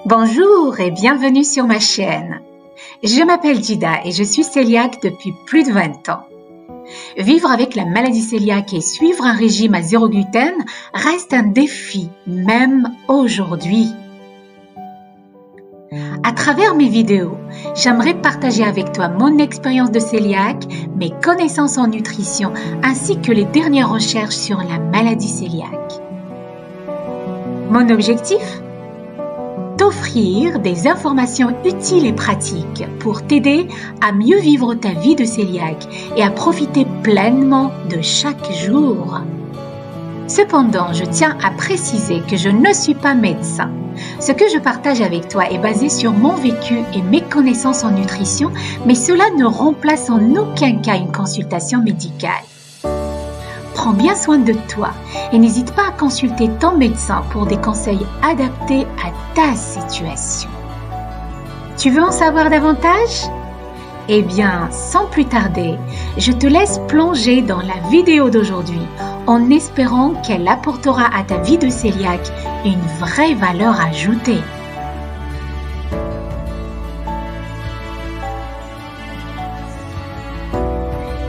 Bonjour et bienvenue sur ma chaîne. Je m'appelle Dida et je suis cœliaque depuis plus de 20 ans. Vivre avec la maladie cœliaque et suivre un régime à zéro gluten reste un défi, même aujourd'hui. À travers mes vidéos, j'aimerais partager avec toi mon expérience de cœliaque, mes connaissances en nutrition ainsi que les dernières recherches sur la maladie cœliaque. Mon objectif ? T'offrir des informations utiles et pratiques pour t'aider à mieux vivre ta vie de cœliaque et à profiter pleinement de chaque jour. Cependant, je tiens à préciser que je ne suis pas médecin. Ce que je partage avec toi est basé sur mon vécu et mes connaissances en nutrition, mais cela ne remplace en aucun cas une consultation médicale. Prends bien soin de toi et n'hésite pas à consulter ton médecin pour des conseils adaptés à ta situation. Tu veux en savoir davantage ? Eh bien, sans plus tarder, je te laisse plonger dans la vidéo d'aujourd'hui en espérant qu'elle apportera à ta vie de cœliaque une vraie valeur ajoutée.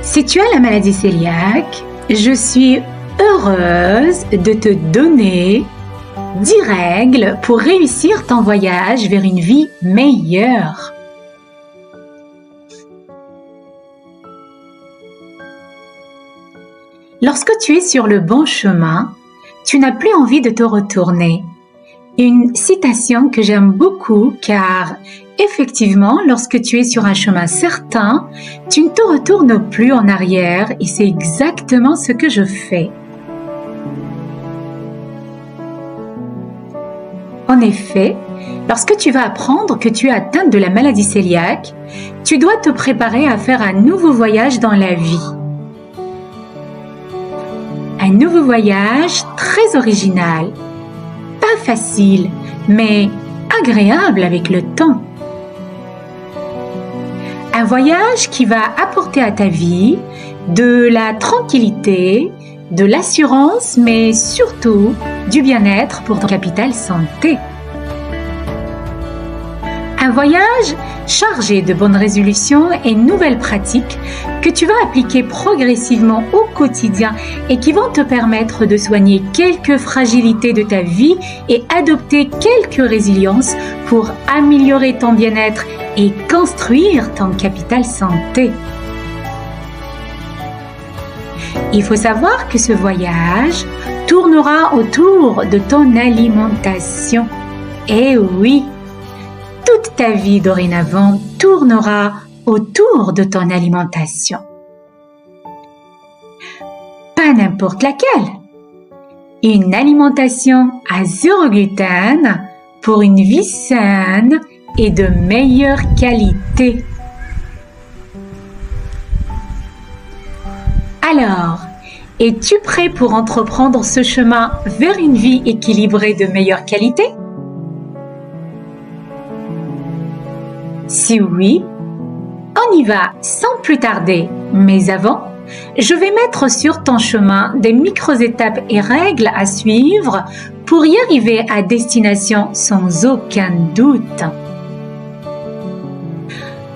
Si tu as la maladie cœliaque, je suis heureuse de te donner 10 règles pour réussir ton voyage vers une vie meilleure. Lorsque tu es sur le bon chemin, tu n'as plus envie de te retourner. Une citation que j'aime beaucoup car effectivement, lorsque tu es sur un chemin certain, tu ne te retournes plus en arrière et c'est exactement ce que je fais. En effet, lorsque tu vas apprendre que tu es atteinte de la maladie cœliaque, tu dois te préparer à faire un nouveau voyage dans la vie. Un nouveau voyage très original, pas facile, mais agréable avec le temps. Un voyage qui va apporter à ta vie de la tranquillité, de l'assurance, mais surtout du bien-être pour ton capital santé. Un voyage chargé de bonnes résolutions et nouvelles pratiques que tu vas appliquer progressivement au quotidien et qui vont te permettre de soigner quelques fragilités de ta vie et adopter quelques résiliences pour améliorer ton bien-être et construire ton capital santé. Il faut savoir que ce voyage tournera autour de ton alimentation. Eh oui! Toute ta vie dorénavant tournera autour de ton alimentation. Pas n'importe laquelle. Une alimentation à zéro gluten pour une vie saine et de meilleure qualité. Alors, es-tu prêt pour entreprendre ce chemin vers une vie équilibrée de meilleure qualité ? Si oui, on y va sans plus tarder. Mais avant, je vais mettre sur ton chemin des micro-étapes et règles à suivre pour y arriver à destination sans aucun doute.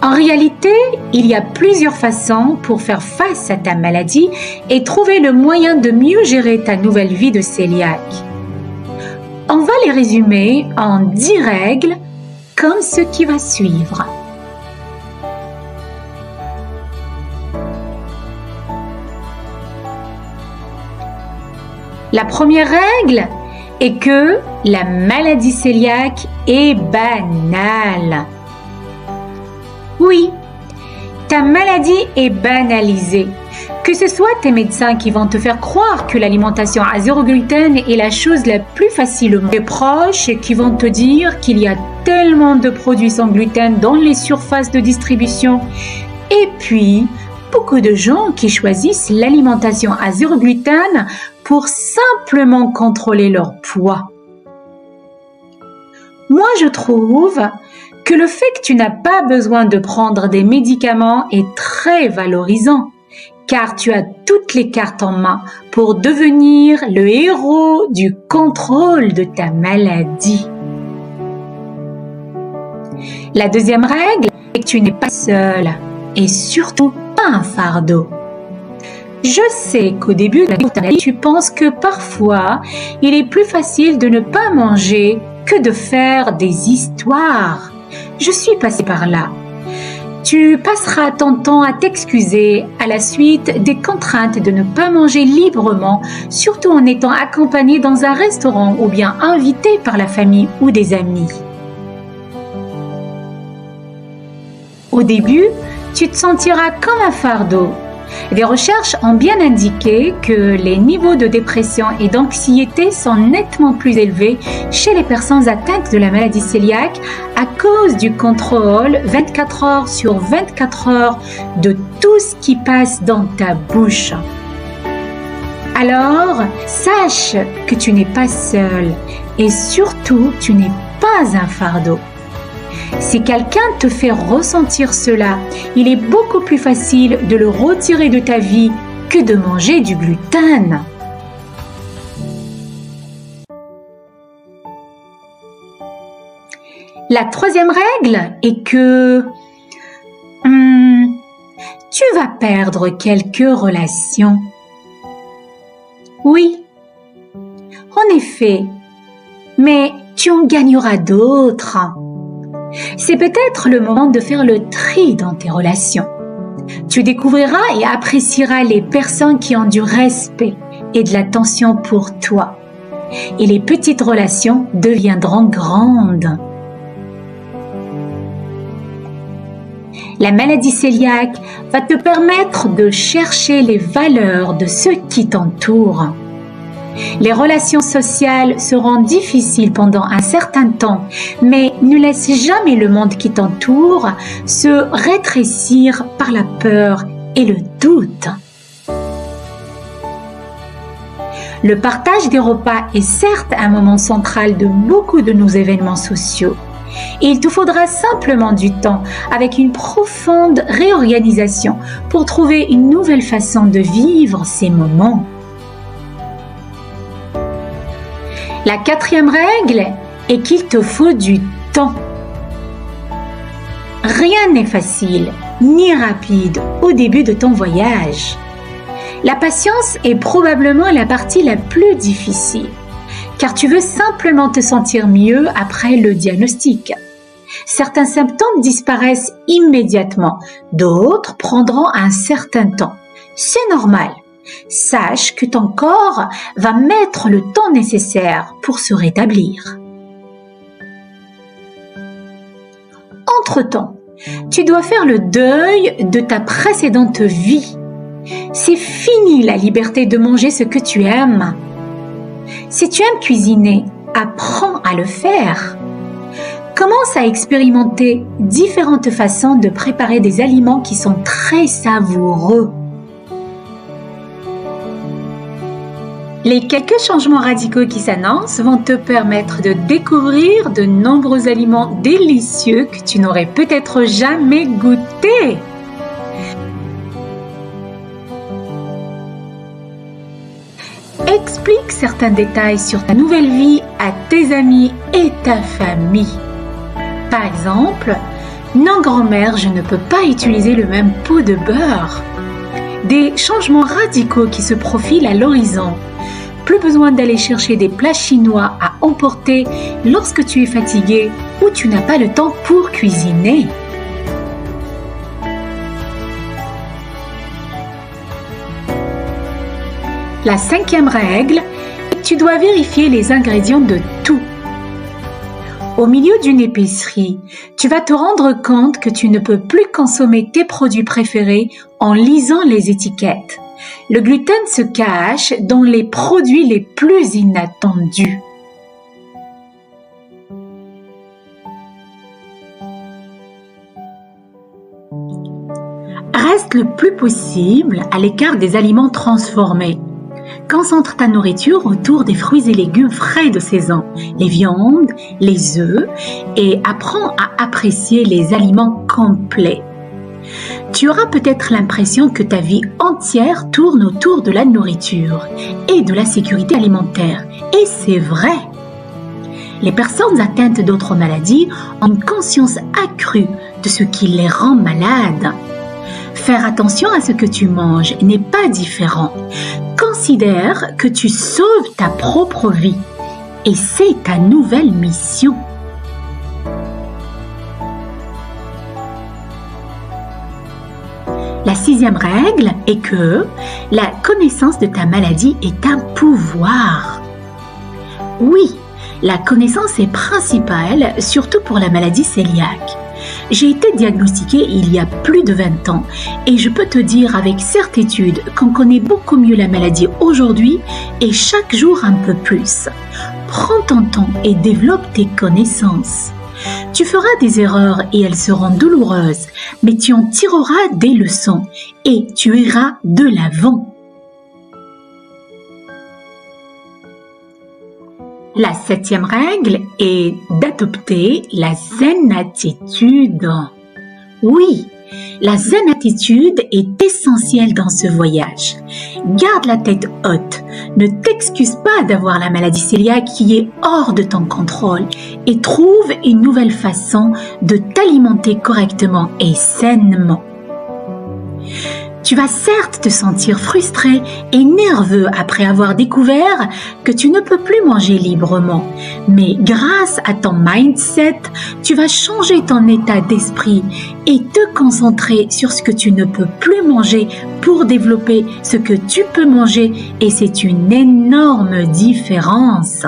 En réalité, il y a plusieurs façons pour faire face à ta maladie et trouver le moyen de mieux gérer ta nouvelle vie de cœliaque. On va les résumer en 10 règles comme ce qui va suivre. La première règle est que la maladie cœliaque est banale. Oui, ta maladie est banalisée. Que ce soit tes médecins qui vont te faire croire que l'alimentation à zéro gluten est la chose la plus facile au monde, tes proches qui vont te dire qu'il y a tellement de produits sans gluten dans les surfaces de distribution, et puis beaucoup de gens qui choisissent l'alimentation à zéro gluten pour simplement contrôler leur poids. Moi, je trouve que le fait que tu n'as pas besoin de prendre des médicaments est très valorisant, car tu as toutes les cartes en main pour devenir le héros du contrôle de ta maladie. La deuxième règle est que tu n'es pas seul et surtout pas un fardeau. Je sais qu'au début de ta vie, tu penses que parfois, il est plus facile de ne pas manger que de faire des histoires. Je suis passée par là. Tu passeras ton temps à t'excuser à la suite des contraintes de ne pas manger librement, surtout en étant accompagné dans un restaurant ou bien invité par la famille ou des amis. Au début, tu te sentiras comme un fardeau. Des recherches ont bien indiqué que les niveaux de dépression et d'anxiété sont nettement plus élevés chez les personnes atteintes de la maladie cœliaque à cause du contrôle 24 heures sur 24 heures de tout ce qui passe dans ta bouche. Alors, sache que tu n'es pas seul et surtout, tu n'es pas un fardeau. Si quelqu'un te fait ressentir cela, il est beaucoup plus facile de le retirer de ta vie que de manger du gluten. La troisième règle est que tu vas perdre quelques relations. Oui, en effet, mais tu en gagneras d'autres. C'est peut-être le moment de faire le tri dans tes relations. Tu découvriras et apprécieras les personnes qui ont du respect et de l'attention pour toi. Et les petites relations deviendront grandes. La maladie cœliaque va te permettre de chercher les valeurs de ceux qui t'entourent. Les relations sociales seront difficiles pendant un certain temps, mais ne laisse jamais le monde qui t'entoure se rétrécir par la peur et le doute. Le partage des repas est certes un moment central de beaucoup de nos événements sociaux. Il te faudra simplement du temps avec une profonde réorganisation pour trouver une nouvelle façon de vivre ces moments. La quatrième règle est qu'il te faut du temps. Rien n'est facile ni rapide au début de ton voyage. La patience est probablement la partie la plus difficile, car tu veux simplement te sentir mieux après le diagnostic. Certains symptômes disparaissent immédiatement, d'autres prendront un certain temps. C'est normal. Sache que ton corps va mettre le temps nécessaire pour se rétablir. Entre-temps, tu dois faire le deuil de ta précédente vie. C'est fini la liberté de manger ce que tu aimes. Si tu aimes cuisiner, apprends à le faire. Commence à expérimenter différentes façons de préparer des aliments qui sont très savoureux. Les quelques changements radicaux qui s'annoncent vont te permettre de découvrir de nombreux aliments délicieux que tu n'aurais peut-être jamais goûtés. Explique certains détails sur ta nouvelle vie à tes amis et ta famille. Par exemple, non grand-mère, je ne peux pas utiliser le même pot de beurre. Des changements radicaux qui se profilent à l'horizon. Plus besoin d'aller chercher des plats chinois à emporter lorsque tu es fatigué ou tu n'as pas le temps pour cuisiner. La cinquième règle, tu dois vérifier les ingrédients de tout. Au milieu d'une épicerie, tu vas te rendre compte que tu ne peux plus consommer tes produits préférés en lisant les étiquettes. Le gluten se cache dans les produits les plus inattendus. Reste le plus possible à l'écart des aliments transformés. Concentre ta nourriture autour des fruits et légumes frais de saison, les viandes, les œufs et apprends à apprécier les aliments complets. Tu auras peut-être l'impression que ta vie entière tourne autour de la nourriture et de la sécurité alimentaire. Et c'est vrai. Les personnes atteintes d'autres maladies ont une conscience accrue de ce qui les rend malades. Faire attention à ce que tu manges n'est pas différent. Considère que tu sauves ta propre vie et c'est ta nouvelle mission. La 6e règle est que la connaissance de ta maladie est un pouvoir. Oui, la connaissance est principale, surtout pour la maladie cœliaque. J'ai été diagnostiquée il y a plus de 20 ans et je peux te dire avec certitude qu'on connaît beaucoup mieux la maladie aujourd'hui et chaque jour un peu plus. Prends ton temps et développe tes connaissances. Tu feras des erreurs et elles seront douloureuses, mais tu en tireras des leçons et tu iras de l'avant. La 7e règle est d'adopter la zen attitude. Oui, la zen attitude est essentielle dans ce voyage. Garde la tête haute. Ne t'excuse pas d'avoir la maladie cœliaque qui est hors de ton contrôle et trouve une nouvelle façon de t'alimenter correctement et sainement. Tu vas certes te sentir frustré et nerveux après avoir découvert que tu ne peux plus manger librement. Mais grâce à ton mindset, tu vas changer ton état d'esprit et te concentrer sur ce que tu ne peux plus manger pour développer ce que tu peux manger et c'est une énorme différence.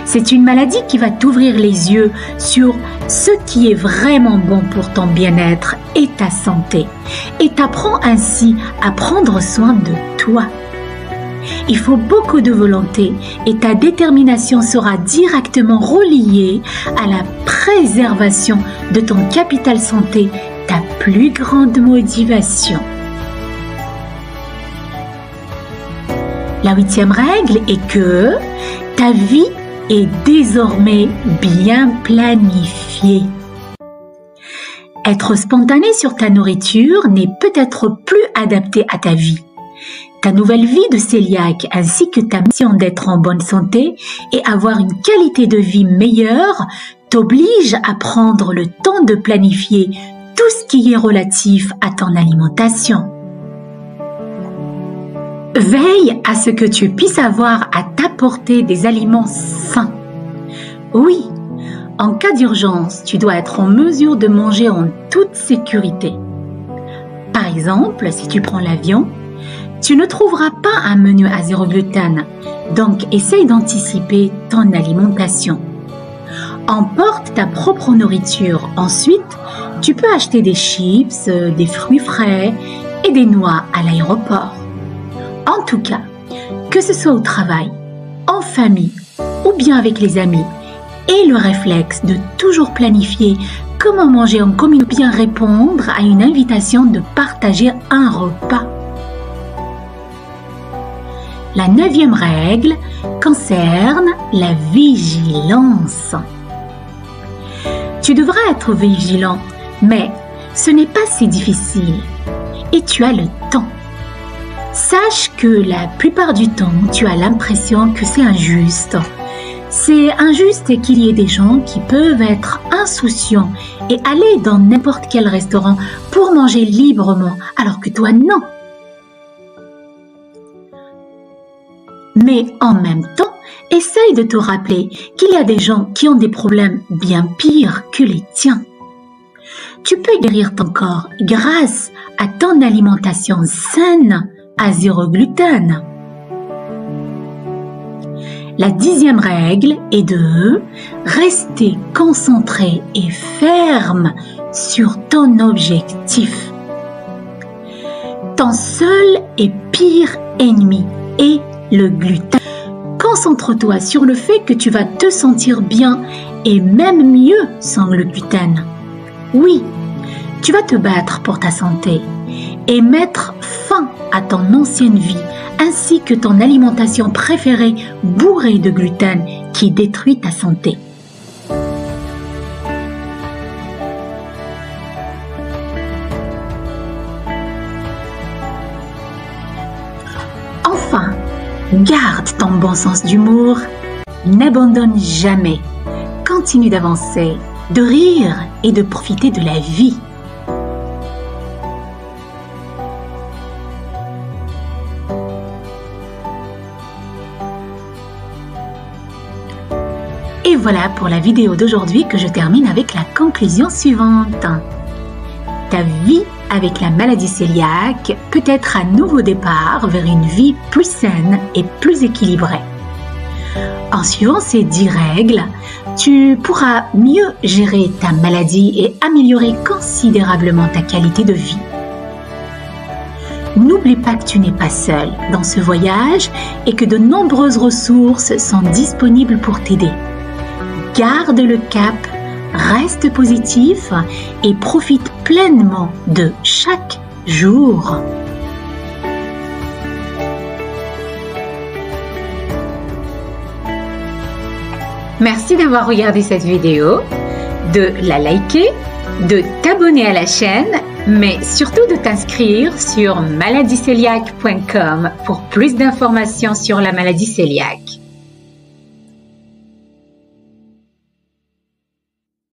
C'est une maladie qui va t'ouvrir les yeux sur ce qui est vraiment bon pour ton bien-être et ta santé et t'apprend ainsi à prendre soin de toi. Il faut beaucoup de volonté et ta détermination sera directement reliée à la préservation de ton capital santé, ta plus grande motivation. La 8e règle est que ta vie est désormais bien planifié. Être spontané sur ta nourriture n'est peut-être plus adapté à ta vie. Ta nouvelle vie de cœliaque ainsi que ta mission d'être en bonne santé et avoir une qualité de vie meilleure t'oblige à prendre le temps de planifier tout ce qui est relatif à ton alimentation. Veille à ce que tu puisses avoir à t'apporter des aliments sains. Oui, en cas d'urgence, tu dois être en mesure de manger en toute sécurité. Par exemple, si tu prends l'avion, tu ne trouveras pas un menu à 0 gluten, donc essaye d'anticiper ton alimentation. Emporte ta propre nourriture. Ensuite, tu peux acheter des chips, des fruits frais et des noix à l'aéroport. En tout cas, que ce soit au travail, en famille ou bien avec les amis, et le réflexe de toujours planifier comment manger en commun, bien répondre à une invitation de partager un repas. La 9e règle concerne la vigilance. Tu devras être vigilant, mais ce n'est pas si difficile et tu as le temps. Sache que la plupart du temps, tu as l'impression que c'est injuste. C'est injuste qu'il y ait des gens qui peuvent être insouciants et aller dans n'importe quel restaurant pour manger librement, alors que toi, non. Mais en même temps, essaye de te rappeler qu'il y a des gens qui ont des problèmes bien pires que les tiens. Tu peux guérir ton corps grâce à ton alimentation saine à 0 gluten. La 10e règle est de rester concentré et ferme sur ton objectif. Ton seul et pire ennemi est le gluten. Concentre-toi sur le fait que tu vas te sentir bien et même mieux sans le gluten. Oui, tu vas te battre pour ta santé et mettre fin à ton ancienne vie ainsi que ton alimentation préférée bourrée de gluten qui détruit ta santé. Enfin, Garde ton bon sens d'humour. N'abandonne jamais. Continue d'avancer, de rire et de profiter de la vie. Et voilà pour la vidéo d'aujourd'hui que je termine avec la conclusion suivante. Ta vie avec la maladie cœliaque peut être un nouveau départ vers une vie plus saine et plus équilibrée. En suivant ces 10 règles, tu pourras mieux gérer ta maladie et améliorer considérablement ta qualité de vie. N'oublie pas que tu n'es pas seul dans ce voyage et que de nombreuses ressources sont disponibles pour t'aider. Garde le cap, reste positif et profite pleinement de chaque jour. Merci d'avoir regardé cette vidéo, de la liker, de t'abonner à la chaîne, mais surtout de t'inscrire sur maladiecœliaque.com pour plus d'informations sur la maladie cœliaque.